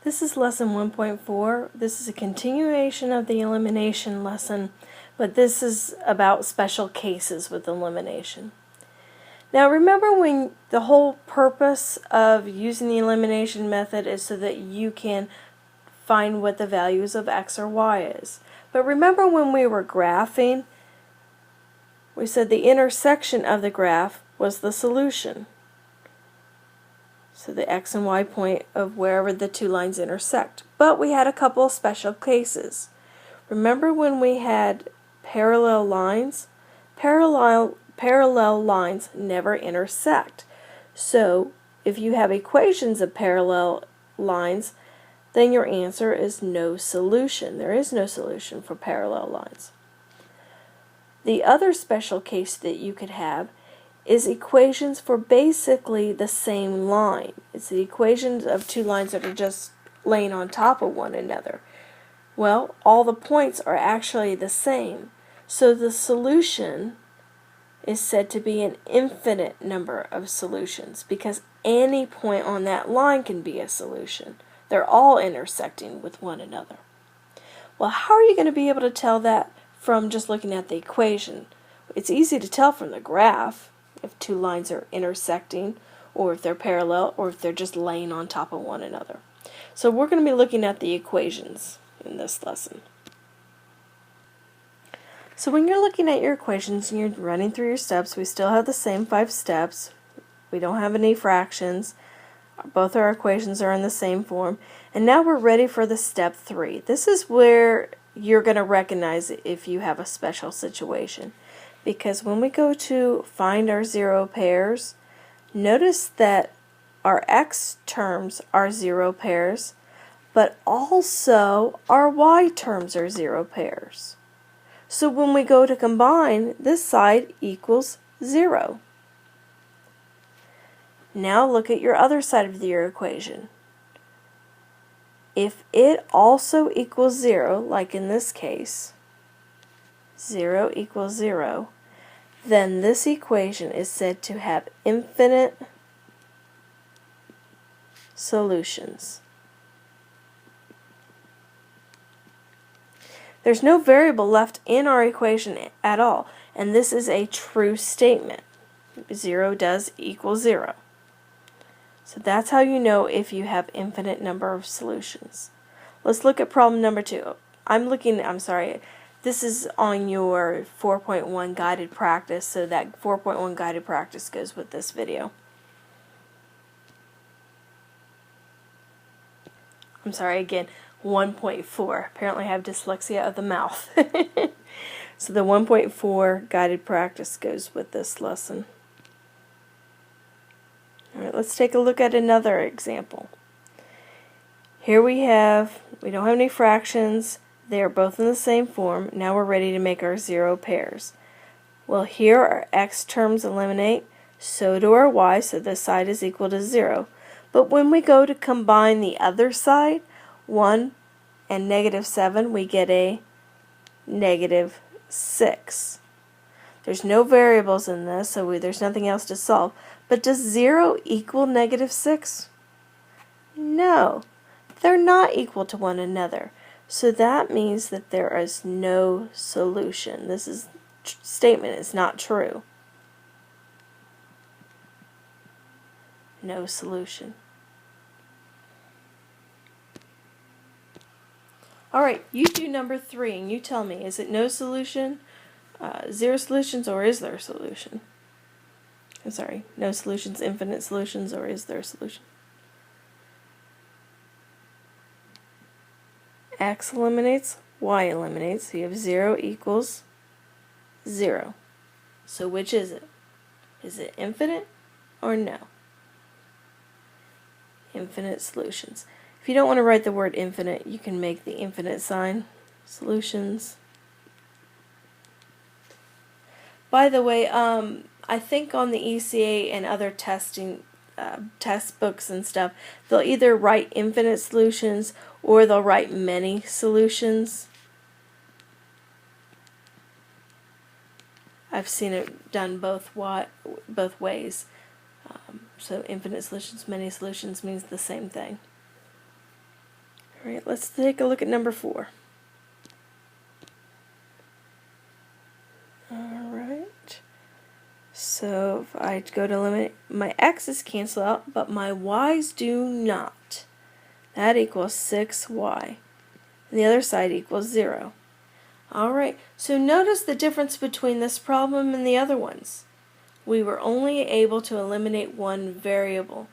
This is lesson 1.4. This is a continuation of the elimination lesson, but this is about special cases with elimination. Now remember, when the whole purpose of using the elimination method is so that you can find what the values of x or y is. But remember when we were graphing, we said the intersection of the graph was the solution. So the x and y point of wherever the two lines intersect. But we had a couple of special cases. Remember when we had parallel lines? Parallel lines never intersect. So if you have equations of parallel lines, then your answer is no solution. There is no solution for parallel lines. The other special case that you could have is equations for basically the same line. It's the equations of two lines that are just laying on top of one another. Well, all the points are actually the same. So the solution is said to be an infinite number of solutions because any point on that line can be a solution. They're all intersecting with one another. Well, how are you going to be able to tell that from just looking at the equation? It's easy to tell from the graph if two lines are intersecting, or if they're parallel, or if they're just laying on top of one another. So we're going to be looking at the equations in this lesson. So when you're looking at your equations and you're running through your steps, we still have the same 5 steps. We don't have any fractions. Both our equations are in the same form. And now we're ready for the step 3. This is where you're going to recognize if you have a special situation. Because when we go to find our zero pairs, notice that our x terms are zero pairs, but also our y terms are zero pairs. So when we go to combine, this side equals 0. Now look at your other side of your equation. If it also equals 0, like in this case, 0 equals 0, then this equation is said to have infinite solutions. There's no variable left in our equation at all, and this is a true statement. 0 does equal 0. So that's how you know if you have infinite number of solutions. Let's look at problem number 2. This is on your 4.1 guided practice, so that 4.1 guided practice goes with this video. Again, 1.4. Apparently I have dyslexia of the mouth. So the 1.4 guided practice goes with this lesson. Alright, let's take a look at another example. Here we don't have any fractions. They are both in the same form. Now we're ready to make our zero pairs. Well, here our x terms eliminate, so do our y, so this side is equal to 0. But when we go to combine the other side, 1 and -7, we get a -6. There's no variables in this, so there's nothing else to solve. But does 0 equal -6? No, they're not equal to one another. So that means that there is no solution. This statement is not true. No solution. Alright, you do number 3 and you tell me, is it no solution, 0 solutions, or is there a solution? I'm sorry, no solutions, infinite solutions, or is there a solution? X eliminates, y eliminates, so you have 0 equals 0. So which is it? Is it infinite or no? Infinite solutions. If you don't want to write the word infinite, you can make the infinite sign. Solutions. By the way, I think on the ECA and other testing test books and stuff, they'll either write infinite solutions or they'll write many solutions. I've seen it done both ways. So infinite solutions, many solutions means the same thing. Alright, let's take a look at number 4. Alright, so if I go to eliminate, my x's cancel out, but my y's do not. That equals 6y. And the other side equals 0. Alright, so notice the difference between this problem and the other ones. We were only able to eliminate one variable.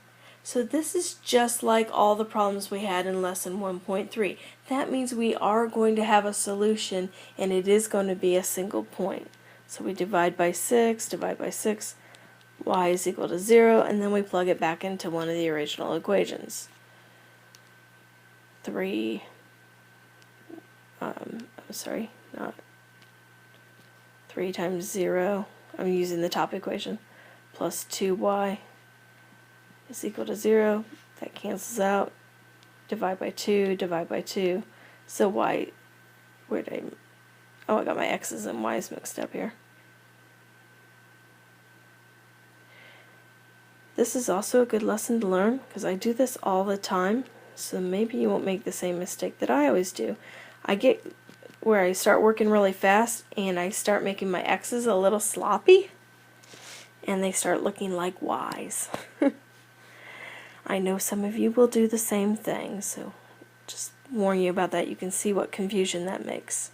So this is just like all the problems we had in lesson 1.3. That means we are going to have a solution, and it is going to be a single point. So we divide by 6, y is equal to 0, and then we plug it back into one of the original equations. 3 times 0, I'm using the top equation, plus 2y is equal to 0. That cancels out. Divide by 2, so y, I got my x's and y's mixed up here. This is also a good lesson to learn, because I do this all the time, so maybe you won't make the same mistake that I always do. I get where I start working really fast and I start making my x's a little sloppy and they start looking like y's. I know some of you will do the same thing, so just warn you about that. You can see what confusion that makes.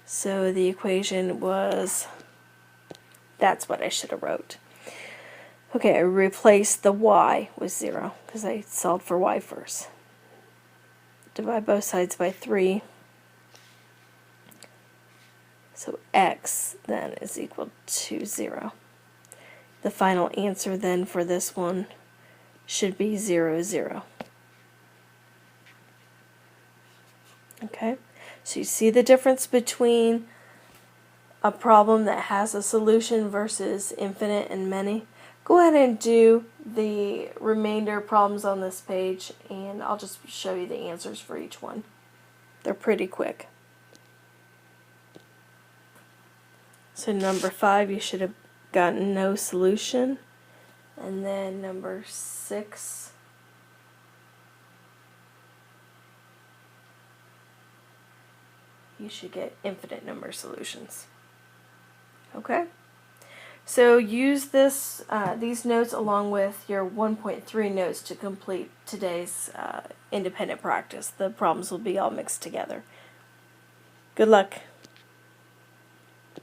So the equation was, that's what I should have wrote. Okay, I replaced the y with 0 because I solved for y first. Divide both sides by 3. So x then is equal to 0. The final answer then for this one should be 0, 0. Okay, so you see the difference between a problem that has a solution versus infinite and many. Go ahead and do the remainder problems on this page, and I'll just show you the answers for each one. They're pretty quick. So number 5, you should have gotten no solution. And then number 6, you should get infinite number solutions. Okay? So use this, these notes along with your 1.3 notes to complete today's independent practice. The problems will be all mixed together. Good luck.